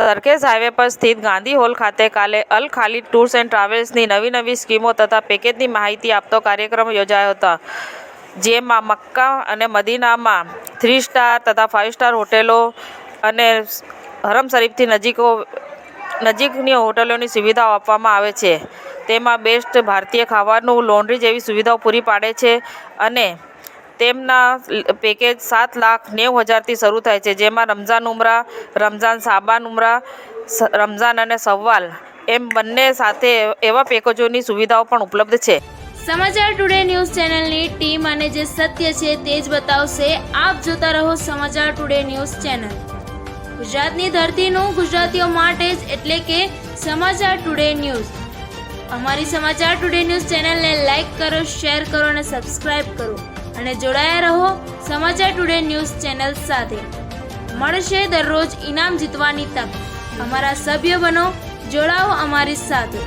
Sarkhej highway પર સ્થિત Gandhi hall ખાતે કાલે અલ ખાલિદ ટૂર્સ એન્ડ ટ્રાવેલ્સની નવી સ્કીમો તથા પેકેજની માહિતી આપતો કાર્યક્રમ યોજાયો હતો, જેમાં મક્કા અને મદીનામાં 3 સ્ટાર તથા 5 સ્ટાર હોટેલો અને હરમ શરીફથી નજીકની હોટલોની સુવિધાઓ આપવામાં આવે છે. તેમાં બેસ્ટ ભારતીય ખાવાનું, લોન્ડ્રી જેવી સુવિધાઓ પૂરી પાડે છે અને તેમના પેકેજ 7,90,000થી શરૂ થાય છે, જેમાં રમઝાન ઉમરા, રમઝાન સાબાન ઉમરા, રમઝાન અને સવ્વાલ એમ બંને સાથે એવા પેકેજોની સુવિધાઓ પણ ઉપલબ્ધ છે. સમાચાર ટુડે ન્યૂઝ ચેનલની ટીમ અને જે સત્ય છે તે જ બતાવશે. આપ જોતા રહો સમાચાર ટુડે ન્યૂઝ ચેનલ. ગુજરાતની ધરતીનું ગુજરાતીઓ માટે જ, એટલે કે સમાચાર ટુડે ન્યૂઝ. અમારી સમાચાર ટુડે ન્યૂઝ ચેનલને લાઈક કરો, શેર કરો અને સબસ્ક્રાઇબ કરો અને જોડાયા રહો સમાચાર ટુડે ન્યૂઝ ચેનલ સાથે. મળશે દરરોજ ઇનામ જીતવાની તક. અમારા સભ્ય બનો, જોડાઓ અમારી સાથે.